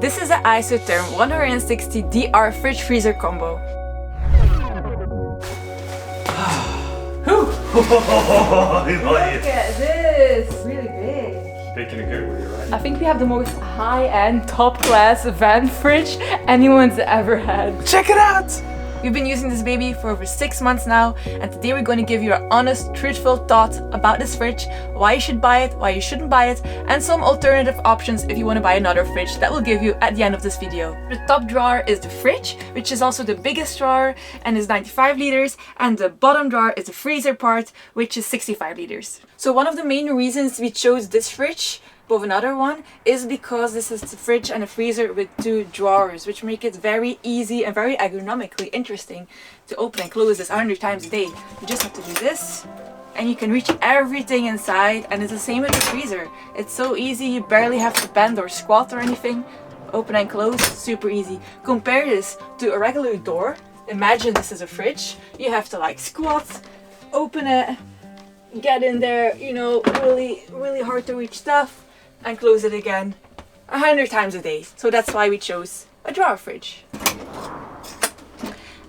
This is the ISOTHERM 160DR fridge freezer combo. Look at this! Really big. Big in a good way, right? I think we have the most high-end, top-class van fridge anyone's ever had. Check it out! We've been using this baby for over 6 months now, and today we're going to give you our honest, truthful thoughts about this fridge, why you should buy it, why you shouldn't buy it, and some alternative options if you want to buy another fridge that we'll give you at the end of this video. The top drawer is the fridge, which is also the biggest drawer and is 95 liters, and the bottom drawer is the freezer part, which is 65 liters. So one of the main reasons we chose this fridge above another one is because this is the fridge and a freezer with 2 drawers, which make it very easy and very ergonomically interesting to open and close this 100 times a day. You just have to do this and you can reach everything inside, and it's the same with the freezer. It's so easy, you barely have to bend or squat or anything. Open and close, super easy. Compare this to a regular door. Imagine this is a fridge. You have to like squat, open it, get in there, you know, really hard to reach stuff, and close it again 100 times a day. So that's why we chose a drawer fridge.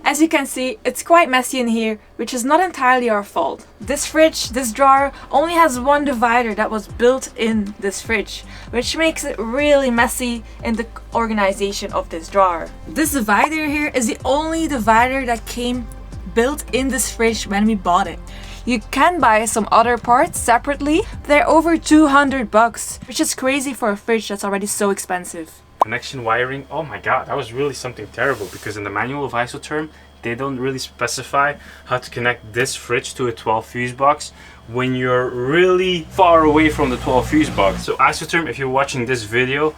As you can see, it's quite messy in here, which is not entirely our fault. This fridge, this drawer, only has one divider that was built in this fridge, which makes it really messy in the organization of this drawer. This divider here is the only divider that came built in this fridge when we bought it. You can buy some other parts separately. They're over 200 bucks, which is crazy for a fridge that's already so expensive. Connection wiring, oh my god, that was really something terrible, because in the manual of ISOTHERM, they don't really specify how to connect this fridge to a 12 fuse box when you're really far away from the 12 fuse box. So ISOTHERM, if you're watching this video,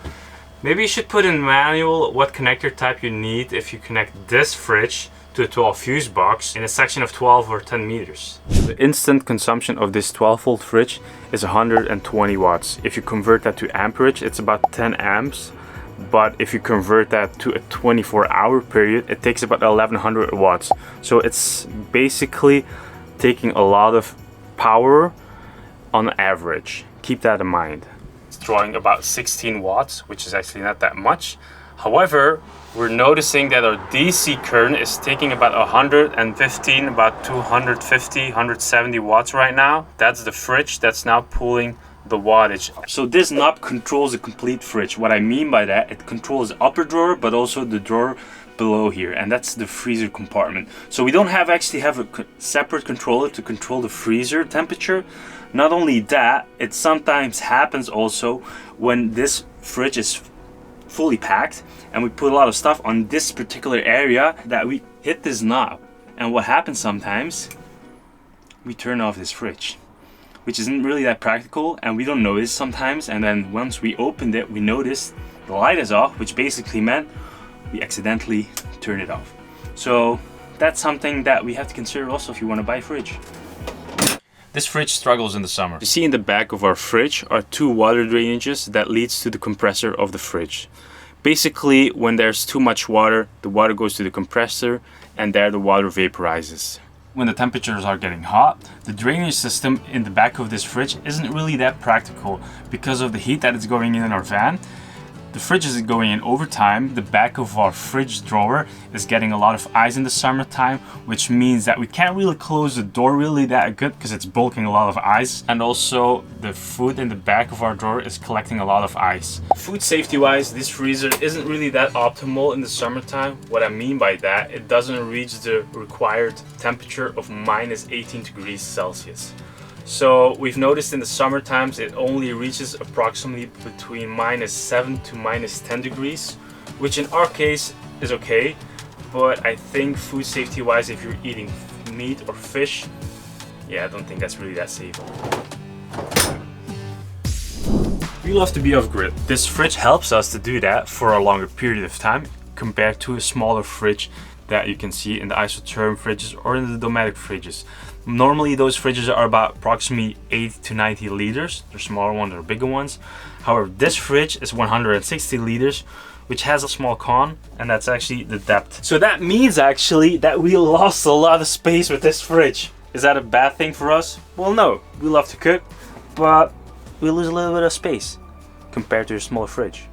maybe you should put in manual what connector type you need if you connect this fridge to a 12 fuse box in a section of 12 or 10 meters. The instant consumption of this 12 volt fridge is 120 watts. If you convert that to amperage, it's about 10 amps. But if you convert that to a 24-hour period, it takes about 1100 watts. So it's basically taking a lot of power on average. Keep that in mind. It's drawing about 16 watts, which is actually not that much. However, we're noticing that our DC current is taking about 115, about 250, 170 watts right now. That's the fridge that's now pulling the wattage. So this knob controls the complete fridge. What I mean by that, it controls the upper drawer, but also the drawer below here, and that's the freezer compartment. So we don't actually have a separate controller to control the freezer temperature. Not only that, it sometimes happens also when this fridge is fully packed and we put a lot of stuff on this particular area that we hit this knob, and what happens sometimes, we turn off this fridge, which isn't really that practical, and we don't notice sometimes, and then once we opened it we noticed the light is off, which basically meant we accidentally turned it off. So that's something that we have to consider also if you want to buy a fridge. This fridge struggles in the summer. You see in the back of our fridge are 2 water drainages that leads to the compressor of the fridge. Basically, when there's too much water, the water goes to the compressor and there the water vaporizes. When the temperatures are getting hot, the drainage system in the back of this fridge isn't really that practical because of the heat that is going in our van. The fridge is going in over time. The back of our fridge drawer is getting a lot of ice in the summertime, which means that we can't really close the door really that good because it's bulking a lot of ice. And also the food in the back of our drawer is collecting a lot of ice. Food safety wise, this freezer isn't really that optimal in the summertime. What I mean by that, it doesn't reach the required temperature of minus 18 degrees Celsius. So we've noticed in the summer times it only reaches approximately between minus 7 to minus 10 degrees, which in our case is okay, but I think food safety wise, if you're eating meat or fish, yeah, I don't think that's really that safe. We love to be off grid. This fridge helps us to do that for a longer period of time compared to a smaller fridge that you can see in the ISOTHERM fridges or in the nomadic fridges. Normally those fridges are about approximately 80 to 90 liters. They're smaller ones or bigger ones. However, this fridge is 160 liters, which has a small con, and that's actually the depth. So that means actually that we lost a lot of space with this fridge. Is that a bad thing for us? Well, no, we love to cook, but we lose a little bit of space compared to a smaller fridge.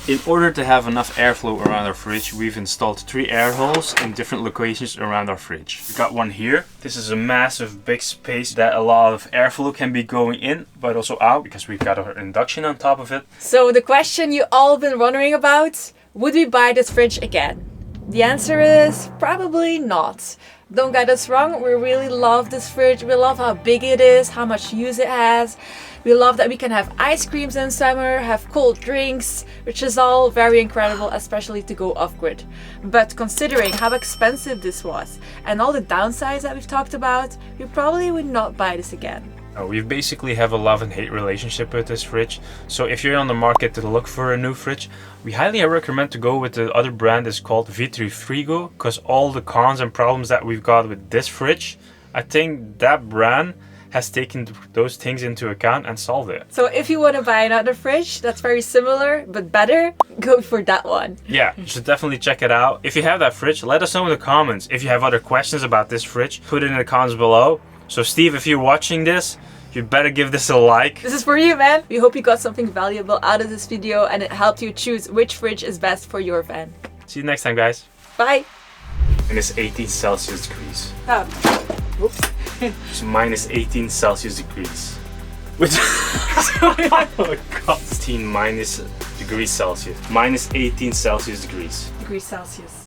In order to have enough airflow around our fridge, we've installed 3 air holes in different locations around our fridge. We got one here. This is a massive big space that a lot of airflow can be going in, but also out, because we've got our induction on top of it. So the question you all been wondering about, would we buy this fridge again? The answer is probably not. Don't get us wrong, we really love this fridge. We love how big it is, how much use it has. We love that we can have ice creams in summer, have cold drinks, which is all very incredible, especially to go off-grid. But considering how expensive this was and all the downsides that we've talked about, we probably would not buy this again. We basically have a love and hate relationship with this fridge. So if you're on the market to look for a new fridge, we highly recommend to go with the other brand. It's called Vitri Frigo, because all the cons and problems that we've got with this fridge, I think that brand has taken those things into account and solved it. So if you want to buy another fridge that's very similar but better, go for that one. Yeah, you should definitely check it out. If you have that fridge, let us know in the comments. If you have other questions about this fridge, put it in the comments below. So Steve, if you're watching this, you better give this a like. This is for you, man. We hope you got something valuable out of this video and it helped you choose which fridge is best for your van. See you next time, guys. Bye. And it's 18 Celsius degrees. Oops. It's minus 18 Celsius degrees. Which oh god. 16 minus degrees Celsius. Minus 18 Celsius degrees. Degrees Celsius.